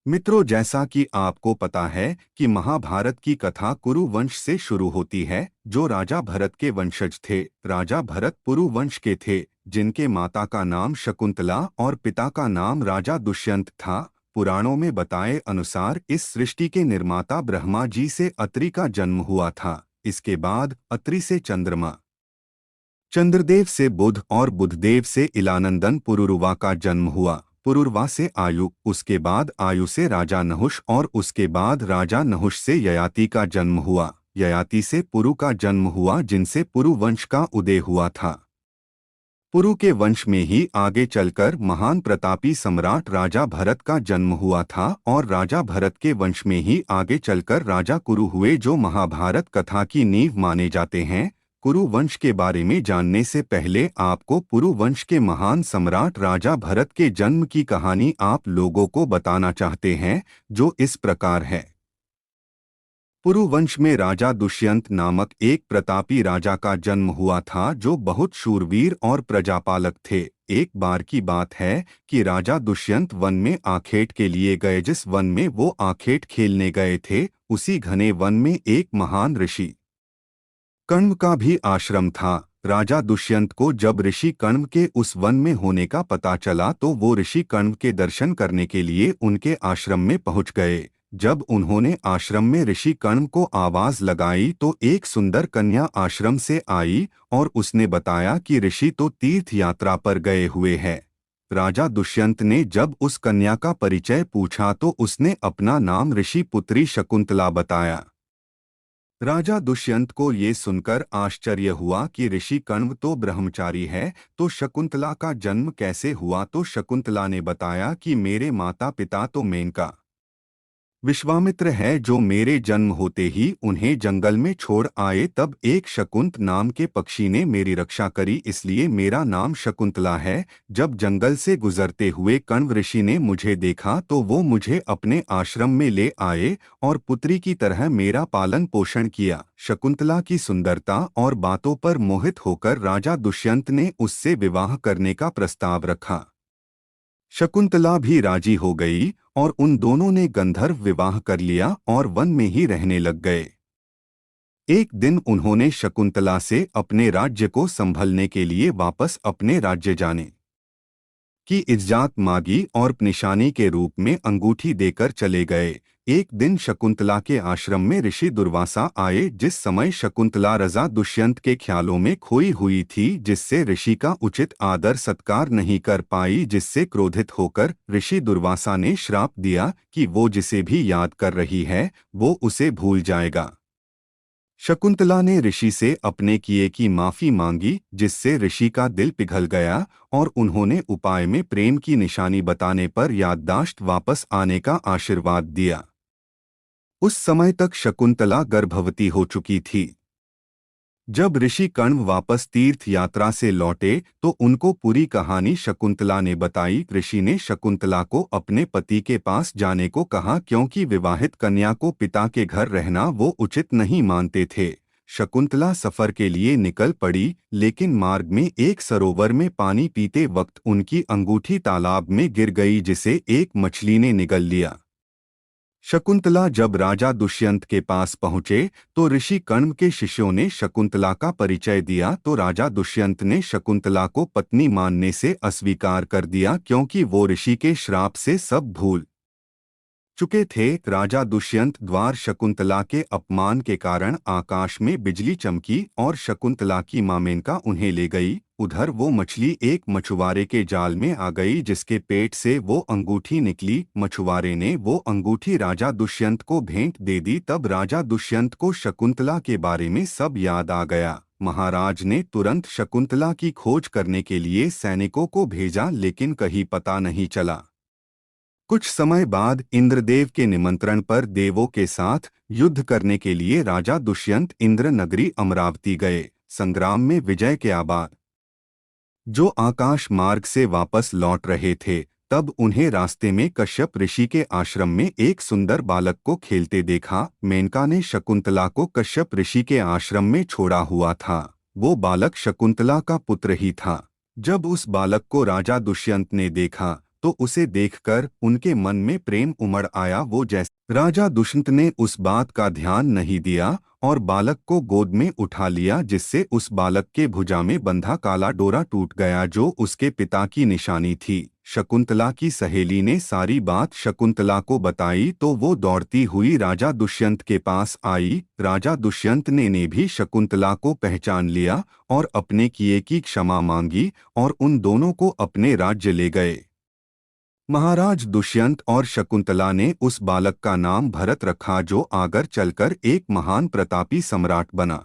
मित्रों, जैसा कि आपको पता है कि महाभारत की कथा कुरु वंश से शुरू होती है, जो राजा भरत के वंशज थे। राजा भरत पुरु वंश के थे, जिनके माता का नाम शकुंतला और पिता का नाम राजा दुष्यंत था। पुराणों में बताए अनुसार इस सृष्टि के निर्माता ब्रह्मा जी से अत्रि का जन्म हुआ था। इसके बाद अत्रि से चंद्रमा, चंद्रदेव से बुध और बुधदेव से इलानंदन पुरुरुवा का जन्म हुआ। पुरुरवा से आयु, उसके बाद आयु से राजा नहुष और उसके बाद राजा नहुष से ययाति का जन्म हुआ। ययाति से पुरु का जन्म हुआ, जिनसे पुरु वंश का उदय हुआ था। पुरु के वंश में ही आगे चलकर महान प्रतापी सम्राट राजा भरत का जन्म हुआ था और राजा भरत के वंश में ही आगे चलकर राजा कुरु हुए, जो महाभारत कथा की नींव माने जाते हैं। कुरु वंश के बारे में जानने से पहले आपको पुरु वंश के महान सम्राट राजा भरत के जन्म की कहानी आप लोगों को बताना चाहते हैं, जो इस प्रकार है। पुरु वंश में राजा दुष्यंत नामक एक प्रतापी राजा का जन्म हुआ था, जो बहुत शूरवीर और प्रजापालक थे। एक बार की बात है कि राजा दुष्यंत वन में आखेट के लिए गए। जिस वन में वो आखेट खेलने गए थे, उसी घने वन में एक महान ऋषि कण्व का भी आश्रम था। राजा दुष्यंत को जब ऋषि कण्व के उस वन में होने का पता चला, तो वो ऋषि कण्व के दर्शन करने के लिए उनके आश्रम में पहुंच गए। जब उन्होंने आश्रम में ऋषि कण्व को आवाज लगाई, तो एक सुंदर कन्या आश्रम से आई और उसने बताया कि ऋषि तो तीर्थ यात्रा पर गए हुए हैं। राजा दुष्यंत ने जब उस कन्या का परिचय पूछा, तो उसने अपना नाम ऋषि पुत्री शकुंतला बताया। राजा दुष्यंत को ये सुनकर आश्चर्य हुआ कि ऋषि कण्व तो ब्रह्मचारी है, तो शकुंतला का जन्म कैसे हुआ। तो शकुंतला ने बताया कि मेरे माता पिता तो मेनका विश्वामित्र है, जो मेरे जन्म होते ही उन्हें जंगल में छोड़ आए। तब एक शकुंत नाम के पक्षी ने मेरी रक्षा करी, इसलिए मेरा नाम शकुंतला है। जब जंगल से गुजरते हुए कण्व ऋषि ने मुझे देखा, तो वो मुझे अपने आश्रम में ले आए और पुत्री की तरह मेरा पालन पोषण किया। शकुंतला की सुंदरता और बातों पर मोहित होकर राजा दुष्यंत ने उससे विवाह करने का प्रस्ताव रखा। शकुंतला भी राजी हो गई और उन दोनों ने गंधर्व विवाह कर लिया और वन में ही रहने लग गए। एक दिन उन्होंने शकुंतला से अपने राज्य को संभलने के लिए वापस अपने राज्य जाने की इजाजत मांगी और निशानी के रूप में अंगूठी देकर चले गए। एक दिन शकुंतला के आश्रम में ऋषि दुर्वासा आए। जिस समय शकुंतला राजा दुष्यंत के ख्यालों में खोई हुई थी, जिससे ऋषि का उचित आदर सत्कार नहीं कर पाई, जिससे क्रोधित होकर ऋषि दुर्वासा ने श्राप दिया कि वो जिसे भी याद कर रही है, वो उसे भूल जाएगा। शकुंतला ने ऋषि से अपने किए की माफी मांगी, जिससे ऋषि का दिल पिघल गया और उन्होंने उपाय में प्रेम की निशानी बताने पर याददाश्त वापस आने का आशीर्वाद दिया। उस समय तक शकुंतला गर्भवती हो चुकी थी। जब ऋषि कण्व वापस तीर्थ यात्रा से लौटे, तो उनको पूरी कहानी शकुंतला ने बताई। ऋषि ने शकुंतला को अपने पति के पास जाने को कहा, क्योंकि विवाहित कन्या को पिता के घर रहना वो उचित नहीं मानते थे। शकुंतला सफर के लिए निकल पड़ी, लेकिन मार्ग में एक सरोवर में पानी पीते वक्त उनकी अंगूठी तालाब में गिर गई, जिसे एक मछली ने निगल लिया। शकुंतला जब राजा दुष्यंत के पास पहुंचे, तो ऋषि कण्व के शिष्यों ने शकुंतला का परिचय दिया। तो राजा दुष्यंत ने शकुंतला को पत्नी मानने से अस्वीकार कर दिया, क्योंकि वो ऋषि के श्राप से सब भूल चुके थे। राजा दुष्यंत द्वार शकुंतला के अपमान के कारण आकाश में बिजली चमकी और शकुंतला की मां मेनका उन्हें ले गई। उधर वो मछली एक मछुआरे के जाल में आ गई, जिसके पेट से वो अंगूठी निकली। मछुआरे ने वो अंगूठी राजा दुष्यंत को भेंट दे दी। तब राजा दुष्यंत को शकुंतला के बारे में सब याद आ गया। महाराज ने तुरंत शकुंतला की खोज करने के लिए सैनिकों को भेजा, लेकिन कहीं पता नहीं चला। कुछ समय बाद इंद्रदेव के निमंत्रण पर देवों के साथ युद्ध करने के लिए राजा दुष्यंत इंद्र नगरी अमरावती गए। संग्राम में विजय के बाद जो आकाश मार्ग से वापस लौट रहे थे, तब उन्हें रास्ते में कश्यप ऋषि के आश्रम में एक सुंदर बालक को खेलते देखा। मेनका ने शकुंतला को कश्यप ऋषि के आश्रम में छोड़ा हुआ था। वो बालक शकुंतला का पुत्र ही था। जब उस बालक को राजा दुष्यंत ने देखा, तो उसे देखकर उनके मन में प्रेम उमड़ आया। वो जैसे राजा दुष्यंत ने उस बात का ध्यान नहीं दिया और बालक को गोद में उठा लिया, जिससे उस बालक के भुजा में बंधा काला डोरा टूट गया जो उसके पिता की निशानी थी। शकुंतला की सहेली ने सारी बात शकुंतला को बताई तो वो दौड़ती हुई राजा दुष्यंत के पास आई। राजा दुष्यंत ने भी शकुंतला को पहचान लिया और अपने किए की क्षमा मांगी और उन दोनों को अपने राज्य ले गए। महाराज दुष्यंत और शकुंतला ने उस बालक का नाम भरत रखा जो आगे चलकर एक महान प्रतापी सम्राट बना।